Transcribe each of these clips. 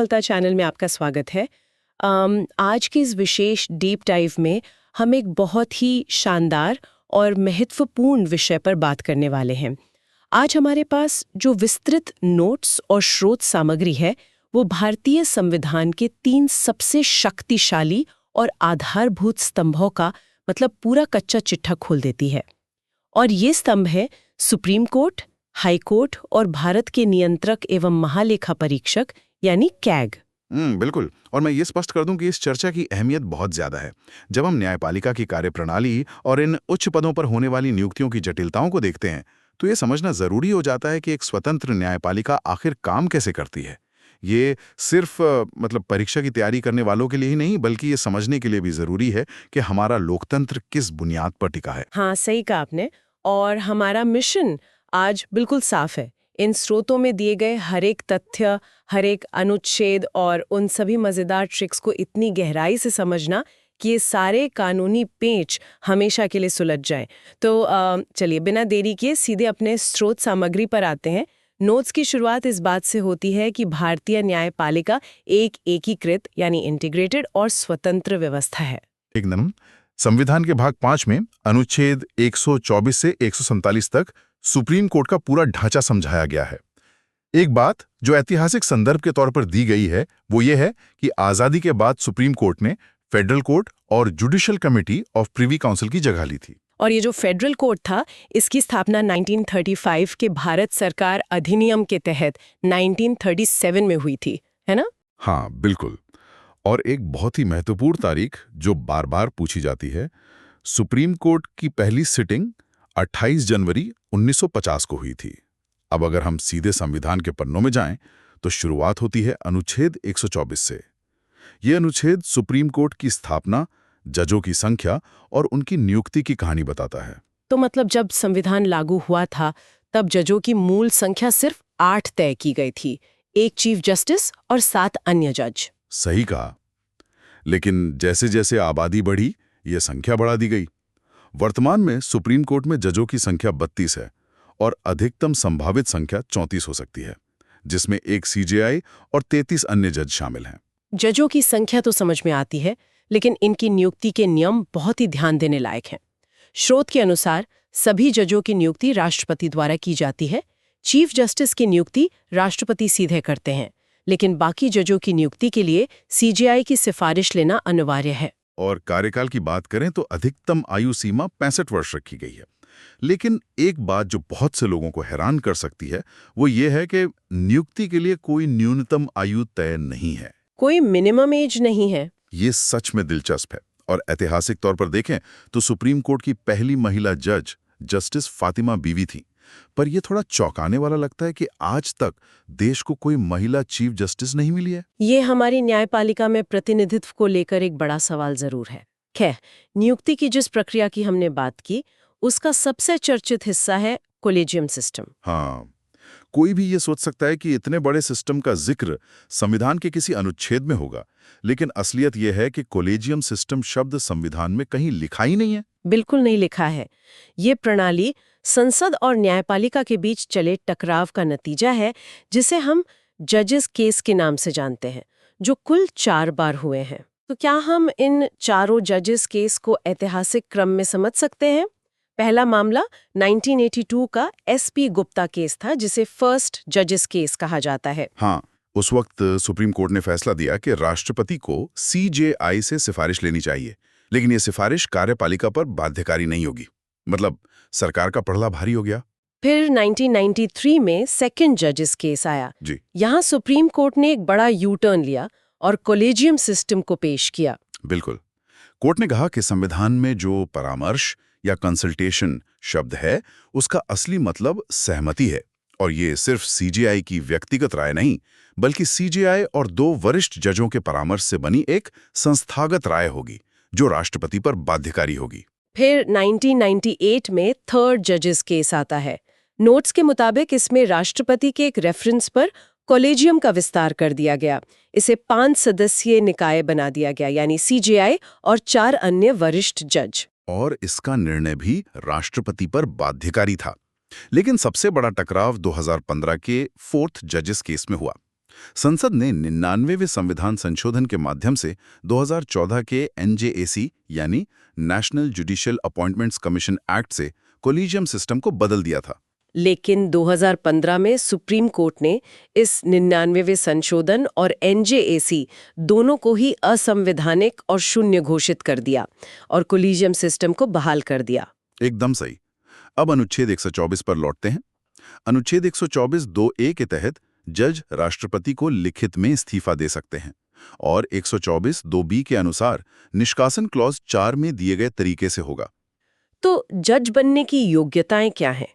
चलता चैनल में आपका स्वागत है। आज की इस विशेष डीप डाइव में हम एक बहुत ही शानदार और महत्वपूर्ण विषय पर बात करने वाले हैं। आज हमारे पास जो विस्तृत नोट्स और स्रोत सामग्री है वो भारतीय संविधान के 3 सबसे शक्तिशाली और आधारभूत स्तंभों का मतलब पूरा कच्चा चिट्ठा खोल देती है। और ये स्तंभ है सुप्रीम कोर्ट, हाई कोर्ट और भारत के नियंत्रक एवं महालेखा परीक्षक यानी कैग। बिल्कुल। और मैं ये स्पष्ट कर दूं कि इस चर्चा की अहमियत बहुत ज्यादा है। जब हम न्यायपालिका की कार्यप्रणाली और इन उच्च पदों पर होने वाली नियुक्तियों की जटिलताओं को देखते हैं तो ये समझना जरूरी हो जाता है कि एक स्वतंत्र न्यायपालिका आखिर काम कैसे करती है। ये सिर्फ परीक्षा की तैयारी करने वालों के लिए ही नहीं बल्कि ये समझने के लिए भी जरूरी है कि हमारा लोकतंत्र किस बुनियाद पर टिका है। हाँ, सही कहा आपने। और हमारा मिशन आज बिल्कुल साफ है। इन स्रोतों में दिए गए हर एक तथ्य, हर एक अनुच्छेद और उन सभी मजेदार ट्रिक्स को इतनी गहराई से समझना कि ये सारे कानूनी पेंच हमेशा के लिए सुलझ जाएं। तो चलिए बिना देरी किए सीधे अपने स्रोत सामग्री पर आते हैं। नोट्स की शुरुआत इस बात से होती है कि भारतीय न्यायपालिका एक एकीकृत यानी इंटीग्रेटेड और स्वतंत्र व्यवस्था है। एकदम। संविधान के भाग 5 में अनुच्छेद 124 से 147 तक सुप्रीम कोर्ट का पूरा ढांचा समझाया गया है। एक बात जो ऐतिहासिक संदर्भ के तौर पर दी गई है वो ये है कि आजादी के बाद सुप्रीम कोर्ट ने फेडरल कोर्ट और judicial committee of privy council की जगह ली थी। और ये जो फेडरल कोर्ट था इसकी स्थापना 1935 के भारत सरकार अधिनियम के तहत 1937 में हुई थी, है ना? हाँ, बिल्कुल। और एक बहुत ही महत्वपूर्ण तारीख जो बार बार पूछी जाती है, सुप्रीम कोर्ट की पहली सिटिंग 28 जनवरी 1950 को हुई थी। अब अगर हम सीधे संविधान के पन्नों में जाएं तो शुरुआत होती है अनुच्छेद 124 से। यह अनुच्छेद सुप्रीम कोर्ट की स्थापना, जजों की संख्या और उनकी नियुक्ति की कहानी बताता है। तो मतलब जब संविधान लागू हुआ था तब जजों की मूल संख्या सिर्फ 8 तय की गई थी, एक चीफ जस्टिस और 7 अन्य जज। सही कहा। लेकिन जैसे जैसे आबादी बढ़ी यह संख्या बढ़ा दी गई। वर्तमान में सुप्रीम कोर्ट में जजों की संख्या 32 है और अधिकतम संभावित संख्या 34 हो सकती है, जिसमें एक सीजेआई और 33 अन्य जज शामिल हैं। जजों की संख्या तो समझ में आती है, लेकिन इनकी नियुक्ति के नियम बहुत ही ध्यान देने लायक हैं। स्रोत के अनुसार सभी जजों की नियुक्ति राष्ट्रपति द्वारा की जाती है। चीफ जस्टिस की नियुक्ति राष्ट्रपति सीधे करते हैं, लेकिन बाकी जजों की नियुक्ति के लिए सीजेआई की सिफारिश लेना अनिवार्य है। और कार्यकाल की बात करें तो अधिकतम आयु सीमा 65 वर्ष रखी गई है। लेकिन एक बात जो बहुत से लोगों को हैरान कर सकती है वो ये है कि नियुक्ति के लिए कोई न्यूनतम आयु तय नहीं है। कोई मिनिमम एज नहीं है। ये सच में दिलचस्प है। और ऐतिहासिक तौर पर देखें तो सुप्रीम कोर्ट की पहली महिला जज जस्टिस फातिमा बीवी थी। पर यह थोड़ा चौंकाने वाला लगता है कि आज तक देश को कोई महिला चीफ जस्टिस नहीं मिली है। ये हमारी न्यायपालिका में प्रतिनिधित्व को लेकर एक बड़ा सवाल जरूर है। खैर, नियुक्ति की जिस प्रक्रिया की हमने बात की उसका सबसे चर्चित हिस्सा है कोलेजियम सिस्टम। हाँ, कोई भी ये सोच सकता है कि इतने बड़े सिस्टम का जिक्र संविधान के किसी अनुच्छेद में होगा, लेकिन असलियत यह है कि कोलेजियम सिस्टम शब्द संविधान में कहीं लिखा ही नहीं है। बिल्कुल नहीं लिखा है। ये प्रणाली संसद और न्यायपालिका के बीच चले टकराव का नतीजा है, जिसे हम जजेस केस के नाम से जानते हैं, जो कुल 4 बार हुए हैं। तो क्या हम इन चारों जजेस केस को ऐतिहासिक क्रम में समझ सकते हैं? पहला मामला 1982 का एसपी गुप्ता केस था, जिसे फर्स्ट जजेस केस कहा जाता है। हाँ, उस वक्त सुप्रीम कोर्ट ने फैसला दिया कि राष्ट्रपति को सीजेआई से सिफारिश लेनी चाहिए, लेकिन यह सिफारिश कार्यपालिका पर बाध्यकारी नहीं होगी। मतलब सरकार का पड़ला भारी हो गया। फिर 1993 में सेकंड जजेस केस आया जी। यहाँ सुप्रीम कोर्ट ने एक बड़ा यू टर्न लिया और कोलेजियम सिस्टम को पेश किया। बिल्कुल। कोर्ट ने कहा कि संविधान में जो परामर्श या कंसल्टेशन शब्द है उसका असली मतलब सहमति है, और ये सिर्फ सीजेआई की व्यक्तिगत राय नहीं बल्कि सीजेआई और 2 वरिष्ठ जजों के परामर्श से बनी एक संस्थागत राय होगी जो राष्ट्रपति पर बाध्यकारी होगी। फिर 1998 में थर्ड जजेस केस आता है। नोट्स के मुताबिक इसमें राष्ट्रपति के एक रेफरेंस पर कॉलेजियम का विस्तार कर दिया गया। इसे 5 सदस्यीय निकाय बना दिया गया, यानी सीजेआई और 4 अन्य वरिष्ठ जज। और इसका निर्णय भी राष्ट्रपति पर बाध्यकारी था। लेकिन सबसे बड़ा टकराव 2015 के 4th जजेस केस में हुआ। संसद ने 99वें संविधान संशोधन के माध्यम से 2014 के एनजेएसी यानी national judicial appointments commission act से कोलिजियम सिस्टम को बदल दिया था। लेकिन 2015 में सुप्रीम कोर्ट ने इस 99वें संशोधन और एनजेएसी दोनों को ही असंवैधानिक और शून्य घोषित कर दिया और कोलिजियम सिस्टम को बहाल कर दिया। एकदम सही। अब अनुच्छेद 124 पर लौटते हैं। अनुच्छेद 124 2A के तहत जज राष्ट्रपति को लिखित में इस्तीफा दे सकते हैं और 124 2B के अनुसार निष्कासन क्लॉज 4 में दिए गए तरीके से होगा। तो जज बनने की योग्यताएं क्या हैं?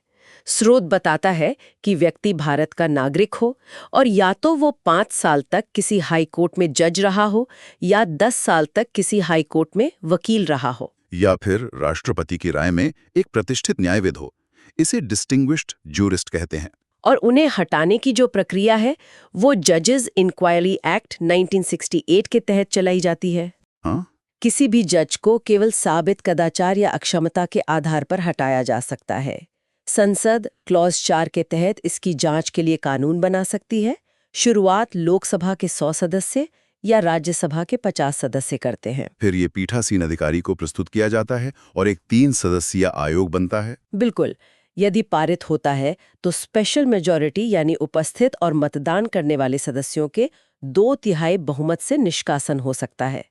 स्रोत बताता है कि व्यक्ति भारत का नागरिक हो और या तो वो 5 साल तक किसी हाई कोर्ट में जज रहा हो या 10 साल तक किसी हाई कोर्ट में वकील रहा हो, या फिर राष्ट्रपति की राय में एक प्रतिष्ठित न्यायविद हो। इसे डिस्टिंग्विश्ड जूरिस्ट कहते हैं। और उन्हें हटाने की जो प्रक्रिया है वो जजेस इंक्वायरी एक्ट 1968 के तहत चलाई जाती है। हाँ? किसी भी जज को केवल साबित कदाचार या अक्षमता के आधार पर हटाया जा सकता है। संसद क्लॉज 4 के तहत इसकी जांच के लिए कानून बना सकती है। शुरुआत लोकसभा के 100 सदस्य या राज्यसभा के 50 सदस्य करते हैं। फिर ये पीठासीन अधिकारी को प्रस्तुत किया जाता है और एक 3 सदस्यीय आयोग बनता है। बिल्कुल। यदि पारित होता है तो स्पेशल मेजॉरिटी यानी उपस्थित और मतदान करने वाले सदस्यों के 2/3 बहुमत से निष्कासन हो सकता है।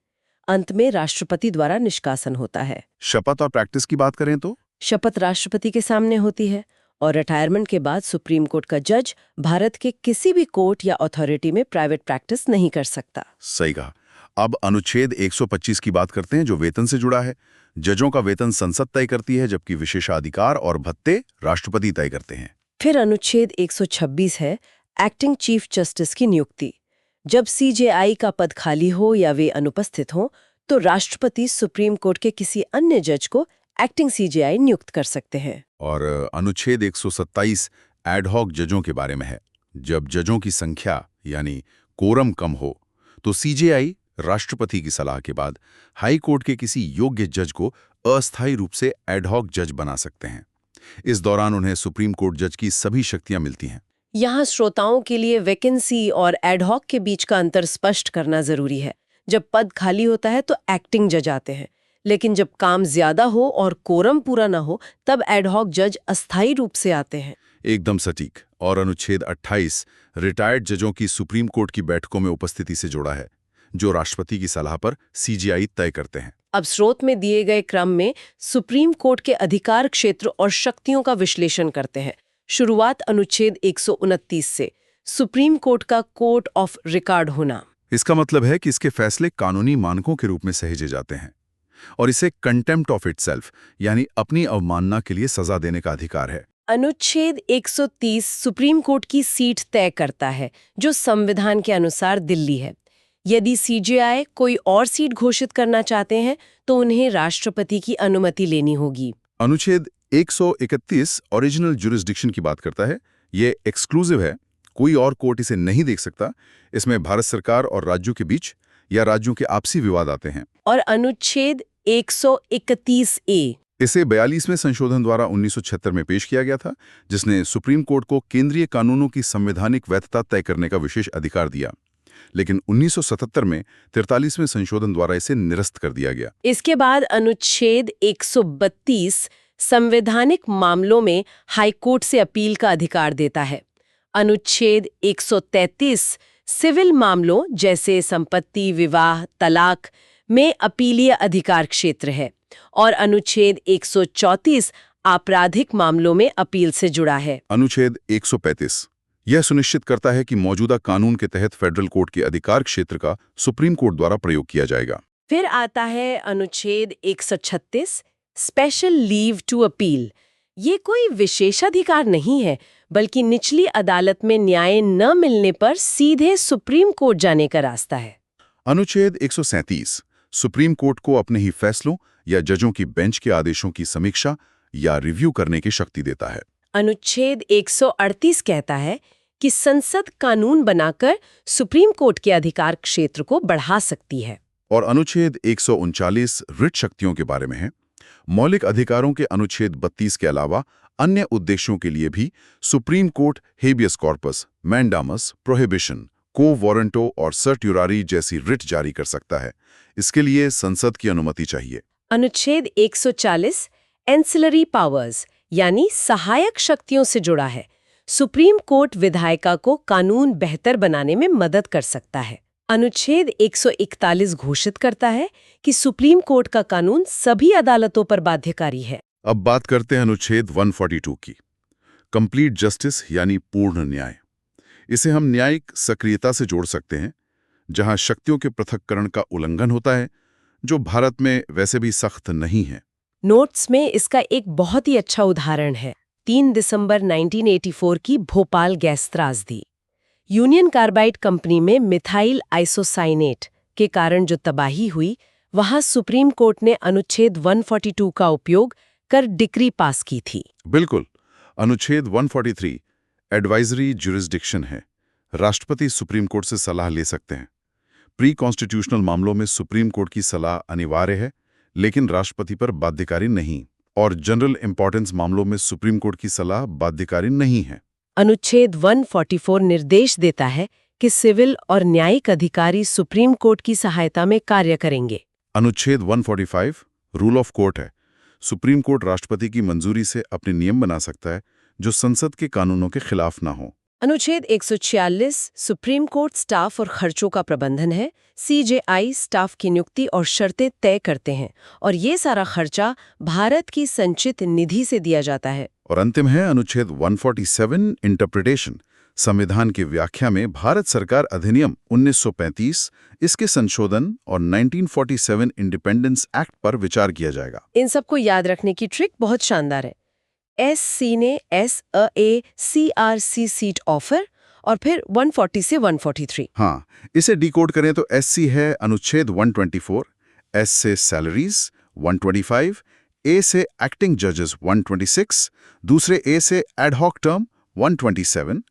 अंत में राष्ट्रपति द्वारा निष्कासन होता है। शपथ और प्रैक्टिस की बात करें तो शपथ राष्ट्रपति के सामने होती है और रिटायरमेंट के बाद सुप्रीम कोर्ट का जज भारत के किसी भी कोर्ट या अथॉरिटी में प्राइवेट प्रैक्टिस नहीं कर सकता। सही कहा। अब अनुच्छेद 125 की बात करते हैं जो वेतन से जुड़ा है। जजों का वेतन संसद तय करती है जबकि विशेषाधिकार और भत्ते राष्ट्रपति तय करते हैं। फिर अनुच्छेद 126 है एक्टिंग चीफ जस्टिस की नियुक्ति। जब सीजेआई का पद खाली हो या वे अनुपस्थित हो तो राष्ट्रपति सुप्रीम कोर्ट के किसी अन्य जज को एक्टिंग सीजेआई नियुक्त कर सकते हैं। और अनुच्छेद 127 एडहॉक जजों के बारे में है। जब जजों की संख्या यानी कोरम कम हो तो सीजेआई राष्ट्रपति की सलाह के बाद हाई कोर्ट के किसी योग्य जज को अस्थायी रूप से एडहॉक जज बना सकते हैं। इस दौरान उन्हें सुप्रीम कोर्ट जज की सभी शक्तियां मिलती हैं। यहाँ श्रोताओं के लिए वैकेंसी और एडहॉक के बीच का अंतर स्पष्ट करना जरूरी है। जब पद खाली होता है तो एक्टिंग जज आते हैं, लेकिन जब काम ज्यादा हो और कोरम पूरा ना हो तब एडहॉक जज अस्थायी रूप से आते हैं। एकदम सटीक। और अनुच्छेद 28 रिटायर्ड जजों की सुप्रीम कोर्ट की बैठकों में उपस्थिति से जुड़ा है, जो राष्ट्रपति की सलाह पर सीजेआई तय करते हैं। अब स्रोत में दिए गए क्रम में सुप्रीम कोर्ट के अधिकार क्षेत्र और शक्तियों का विश्लेषण करते हैं। शुरुआत अनुच्छेद 129 से, सुप्रीम कोर्ट का कोर्ट ऑफ रिकॉर्ड होना। इसका मतलब है कि इसके फैसले कानूनी मानकों के रूप में सहेजे जाते हैं और इसे कंटेम्प्ट ऑफ इटसेल्फ यानी अपनी अवमानना के लिए सजा देने का अधिकार है। अनुच्छेद 130 सुप्रीम कोर्ट की सीट तय करता है जो संविधान के अनुसार दिल्ली है। यदि सीजेआई कोई और सीट घोषित करना चाहते हैं तो उन्हें राष्ट्रपति की अनुमति लेनी होगी। अनुच्छेद 131 ओरिजिनल जुरिस्डिक्शन की बात करता है। ये एक्सक्लूसिव है, कोई और कोर्ट इसे नहीं देख सकता। इसमें भारत सरकार और राज्यों के बीच या राज्यों के आपसी विवाद आते हैं। और अनुच्छेद 131A इसे 42वें संशोधन द्वारा 1976 में पेश किया गया था, जिसने सुप्रीम कोर्ट को केंद्रीय कानूनों की संवैधानिक वैधता तय करने का विशेष अधिकार दिया। लेकिन 1977 में 43वें संशोधन द्वारा इसे निरस्त कर दिया गया। इसके बाद अनुच्छेद 132 संवैधानिक मामलों में हाईकोर्ट से अपील का अधिकार देता है। अनुच्छेद 133 सिविल मामलों जैसे संपत्ति, विवाह, तलाक में अपीलीय अधिकार क्षेत्र है और अनुच्छेद 134 आपराधिक मामलों में अपील से जुड़ा है। अनुच्छेद 135 यह सुनिश्चित करता है कि मौजूदा कानून के तहत फेडरल कोर्ट के अधिकार क्षेत्र का सुप्रीम कोर्ट द्वारा प्रयोग किया जाएगा। फिर आता है अनुच्छेद 136 स्पेशल लीव टू अपील। ये कोई विशेषाधिकार नहीं है, बल्कि निचली अदालत में न्याय न मिलने पर सीधे सुप्रीम कोर्ट जाने का रास्ता है। अनुच्छेद 137 सुप्रीम कोर्ट को अपने ही फैसलों या जजों की बेंच के आदेशों की समीक्षा या रिव्यू करने की शक्ति देता है। अनुच्छेद 138 कहता है कि संसद कानून बनाकर सुप्रीम कोर्ट के अधिकार क्षेत्र को बढ़ा सकती है। और अनुच्छेद 139 रिट शक्तियों के बारे में है। मौलिक अधिकारों के अनुच्छेद 32 के अलावा अन्य उद्देश्यों के लिए भी supreme court habeas corpus, mandamus, prohibition को वारंटो और सर्ट्युरारी जैसी रिट जारी कर सकता है। इसके लिए संसद की अनुमति चाहिए। अनुच्छेद 140 एंसिलरी पावर्स यानी सहायक शक्तियों से जुड़ा है। सुप्रीम कोर्ट विधायिका को कानून बेहतर बनाने में मदद कर सकता है। अनुच्छेद 141 घोषित करता है कि सुप्रीम कोर्ट का कानून सभी अदालतों पर बाध्यकारी है। अब बात करते हैं अनुच्छेद 142 की, कंप्लीट जस्टिस यानी पूर्ण न्याय। इसे हम न्यायिक सक्रियता से जोड़ सकते हैं, जहां शक्तियों के पृथक्करण का उल्लंघन होता है, जो भारत में वैसे भी सख्त नहीं है। नोट्स में इसका एक बहुत ही अच्छा उदाहरण है 3 दिसंबर 1984 की भोपाल गैस त्रासदी। यूनियन कार्बाइड कंपनी में मिथाइल आइसोसाइनेट के कारण जो तबाही हुई, वहां सुप्रीम कोर्ट ने अनुच्छेद 142 का उपयोग कर डिक्री पास की थी। बिल्कुल। अनुच्छेद 143 एडवाइजरी ज्यूरिसडिक्शन है। राष्ट्रपति सुप्रीम कोर्ट से सलाह ले सकते हैं। प्री कॉन्स्टिट्यूशनल मामलों में सुप्रीम कोर्ट की सलाह अनिवार्य है, लेकिन राष्ट्रपति पर बाध्यकारी नहीं, और जनरल इंपॉर्टेंस मामलों में सुप्रीम कोर्ट की सलाह बाध्यकारी नहीं है। अनुच्छेद 144 निर्देश देता है कि सिविल और न्यायिक अधिकारी सुप्रीम कोर्ट की सहायता में कार्य करेंगे। अनुच्छेद 145 रूल ऑफ कोर्ट है। सुप्रीम कोर्ट राष्ट्रपति की मंजूरी से अपने नियम बना सकता है जो संसद के कानूनों के खिलाफ ना हो। अनुच्छेद 146 सुप्रीम कोर्ट स्टाफ और खर्चों का प्रबंधन है। सीजेआई स्टाफ की नियुक्ति और शर्तें तय करते हैं, और ये सारा खर्चा भारत की संचित निधि से दिया जाता है। और अंतिम है अनुच्छेद 147 इंटरप्रिटेशन। संविधान की व्याख्या में भारत सरकार अधिनियम 1935, इसके संशोधन और 1947 इंडिपेंडेंस एक्ट पर विचार किया जाएगा। इन सबको याद रखने की ट्रिक बहुत शानदार है। एससी ने SACRC सीट ऑफर, और फिर 140 से 143। हाँ, इसे डिकोड करें तो SC है अनुच्छेद 124, S से सैलरीज 125, A से एक्टिंग जजेस 126, दूसरे A से एडहॉक टर्म 127,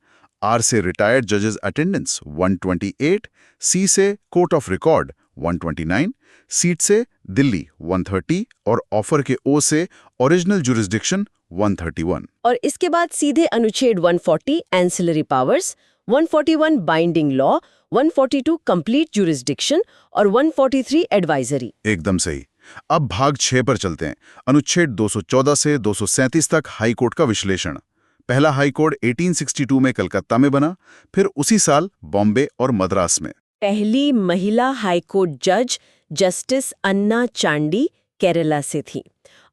R से रिटायर्ड जजेस अटेंडेंस 128, C से कोर्ट ऑफ रिकॉर्ड 129, सीट से दिल्ली 130 और ऑफर के O से ओरिजिनल जुरिस्डिक्शन 131। और इसके बाद सीधे अनुच्छेद 140 ancillary powers, 141 binding law, 142 complete jurisdiction और 143 एडवाइजरी। एकदम सही। अब भाग 6 पर चलते हैं। अनुच्छेद 214 से 237 तक हाई कोर्ट का विश्लेषण। पहला हाई कोर्ट 1862 में कलकत्ता में बना, फिर उसी साल बॉम्बे और मद्रास में। पहली महिला हाई कोर्ट जज जस्टिस अन्ना चांडी केरला से थी,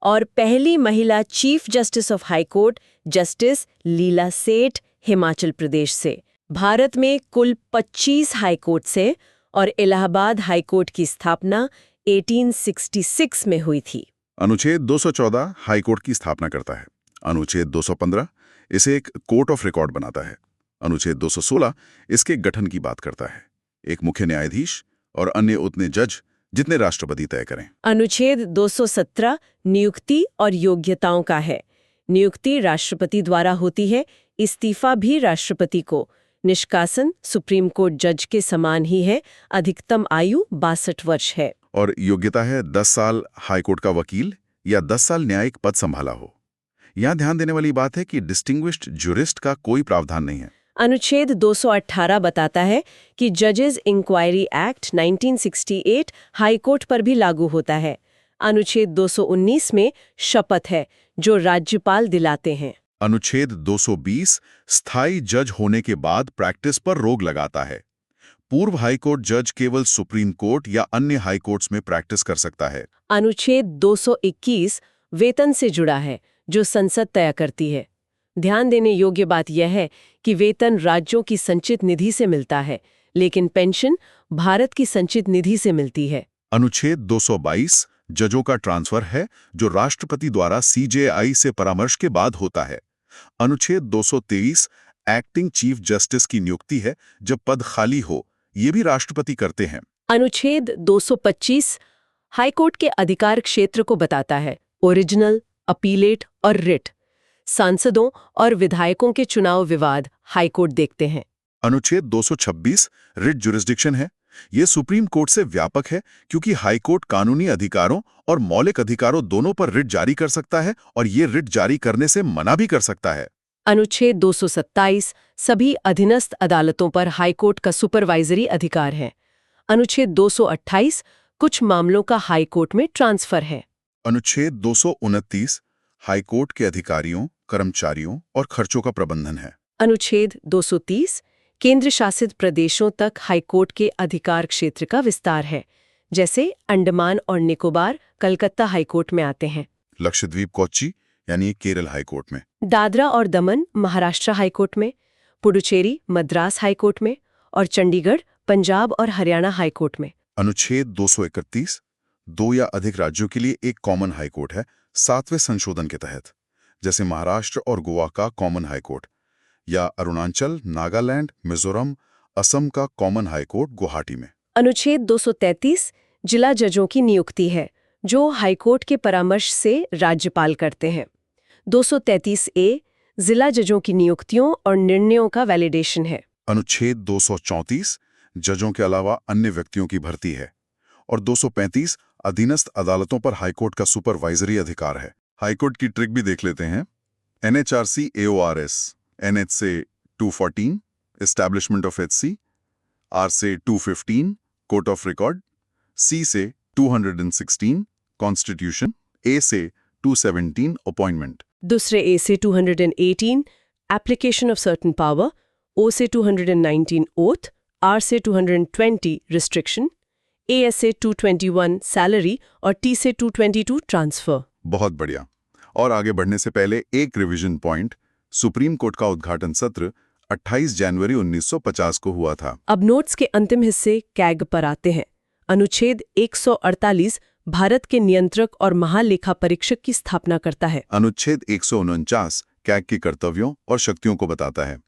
और पहली महिला chief justice of high court justice Leela Seth Himachal प्रदेश से। भारत में कुल 25 हाई कोर्ट से, और इलाहाबाद हाई कोर्ट की स्थापना 1866 में हुई थी। अनुच्छेद 214 हाई कोर्ट की स्थापना करता है। अनुच्छेद 215 इसे एक कोर्ट ऑफ रिकॉर्ड बनाता है। अनुच्छेद 216 इसके गठन की बात करता है, एक मुख्य न्यायाधीश और अन्य उतने जज जितने राष्ट्रपति तय करें। अनुच्छेद 217 नियुक्ति और योग्यताओं का है। नियुक्ति राष्ट्रपति द्वारा होती है, इस्तीफा भी राष्ट्रपति को। निष्कासन सुप्रीम कोर्ट जज के समान ही है। अधिकतम आयु 62 वर्ष है। और योग्यता है 10 साल हाईकोर्ट का वकील या 10 साल न्यायिक पद संभाला हो। यहाँ ध्यान देने वाली बात है कि डिस्टिंग्विश्ड ज्यूरिस्ट का कोई प्रावधान नहीं है। अनुच्छेद 218 बताता है कि जजेस इंक्वायरी एक्ट 1968 हाईकोर्ट पर भी लागू होता है। अनुच्छेद 219 में शपथ है जो राज्यपाल दिलाते हैं। अनुच्छेद 220 स्थायी जज होने के बाद प्रैक्टिस पर रोक लगाता है। पूर्व हाईकोर्ट जज केवल सुप्रीम कोर्ट या अन्य हाईकोर्ट्स में प्रैक्टिस कर सकता है। अनुच्छेद 221 वेतन से जुड़ा है, जो संसद तय करती है। ध्यान देने योग्य बात यह है कि वेतन राज्यों की संचित निधि से मिलता है, लेकिन पेंशन भारत की संचित निधि से मिलती है। अनुच्छेद 222 जजों का ट्रांसफर है, जो राष्ट्रपति द्वारा सीजेआई से परामर्श के बाद होता है। अनुच्छेद 223 एक्टिंग चीफ जस्टिस की नियुक्ति है, जब पद खाली हो, ये भी राष्ट्रपति करते हैं। अनुच्छेद 225 हाईकोर्ट के अधिकार क्षेत्र को बताता है। ओरिजिनल, अपीलेट और रिट। सांसदों और विधायकों के चुनाव विवाद हाईकोर्ट देखते हैं। अनुच्छेद 226 रिट जुरिस्डिक्शन है। यह सुप्रीम कोर्ट से व्यापक है, क्योंकि हाईकोर्ट कानूनी अधिकारों और मौलिक अधिकारों दोनों पर रिट जारी कर सकता है, और ये रिट जारी करने से मना भी कर सकता है। अनुच्छेद 227 सभी अधीनस्थ अदालतों पर हाईकोर्ट का सुपरवाइजरी अधिकार है। अनुच्छेद 228 कुछ मामलों का हाईकोर्ट में ट्रांसफर है। अनुच्छेद 229 हाईकोर्ट के अधिकारियों, कर्मचारियों और खर्चों का प्रबंधन है। अनुच्छेद 230 केंद्र शासित प्रदेशों तक हाईकोर्ट के अधिकार क्षेत्र का विस्तार है, जैसे अंडमान और निकोबार कलकत्ता हाईकोर्ट में आते हैं, लक्षद्वीप कोच्चि यानी केरल हाईकोर्ट में, दादरा और दमन महाराष्ट्र हाईकोर्ट में, पुडुचेरी मद्रास हाईकोर्ट में और चंडीगढ़ पंजाब और हरियाणा हाईकोर्ट में। अनुच्छेद 231 2 या अधिक राज्यों के लिए एक कॉमन हाईकोर्ट है 7वें संशोधन के तहत, जैसे महाराष्ट्र और गोवा का कॉमन हाईकोर्ट या अरुणाचल, नागालैंड, मिजोरम, असम का कॉमन हाईकोर्ट गुवाहाटी में। अनुच्छेद 233 जिला जजों की नियुक्ति है, जो हाईकोर्ट के परामर्श से राज्यपाल करते हैं। 233A जिला जजों की नियुक्तियों और निर्णयों का वैलिडेशन है। अनुच्छेद 234 जजों के अलावा अन्य व्यक्तियों की भर्ती है और 235 अधीनस्थ अदालतों पर हाईकोर्ट का सुपरवाइजरी अधिकार है। हाईकोर्ट की ट्रिक भी देख लेते हैं। NHRC AORS, NH से 214 एस्टैब्लिशमेंट ऑफ HC, R से 215 कोर्ट ऑफ रिकॉर्ड, C से 216 कॉन्स्टिट्यूशन, A से 217 अपॉइंटमेंट। दूसरे A से 218 application of certain power, O से 219 ओथ, R से 220 रिस्ट्रिक्शन, AS से 221 सैलरी और T से 222 ट्रांसफर। बहुत बढ़िया। और आगे बढ़ने से पहले एक रिवीजन पॉइंट, सुप्रीम कोर्ट का उद्घाटन सत्र 28 जनवरी 1950 को हुआ था। अब नोट्स के अंतिम हिस्से कैग पर आते हैं। अनुच्छेद 148 भारत के नियंत्रक और महालेखा परीक्षक की स्थापना करता है। अनुच्छेद 149 कैग के कर्तव्यों और शक्तियों को बताता है।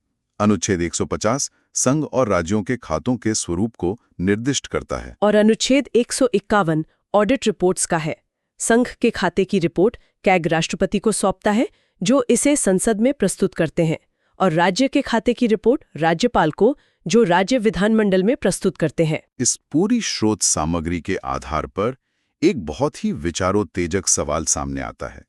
अनुच्छेद 150 संघ और राज्यों के खातों के स्वरूप को निर्दिष्ट करता है। और अनुच्छेद 151 ऑडिट रिपोर्ट्स का है। संघ के खाते की रिपोर्ट कैग राष्ट्रपति को सौंपता है, जो इसे संसद में प्रस्तुत करते हैं, और राज्य के खाते की रिपोर्ट राज्यपाल को, जो राज्य विधानमंडल में प्रस्तुत करते हैं। इस पूरी स्रोत सामग्री के आधार पर एक बहुत ही विचारोत्तेजक सवाल सामने आता है।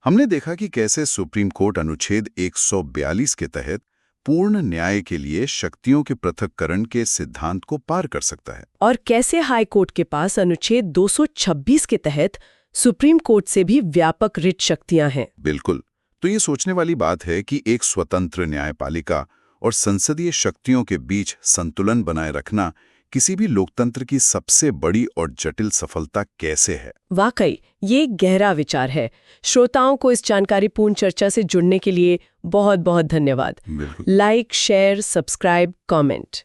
हमने देखा कि कैसे सुप्रीम कोर्ट अनुच्छेद 142 के तहत पूर्ण न्याय के लिए शक्तियों के पृथक्करण के सिद्धांत को पार कर सकता है, और कैसे हाई कोर्ट के पास अनुच्छेद 226 के तहत सुप्रीम कोर्ट से भी व्यापक रिट शक्तियां हैं। बिल्कुल। तो ये सोचने वाली बात है कि एक स्वतंत्र न्यायपालिका और संसदीय शक्तियों के बीच संतुलन बनाए रखना किसी भी लोकतंत्र की सबसे बड़ी और जटिल सफलता कैसे है। वाकई ये एक गहरा विचार है। श्रोताओं को इस जानकारीपूर्ण चर्चा से जुड़ने के लिए बहुत बहुत धन्यवाद। Like, share, subscribe, comment.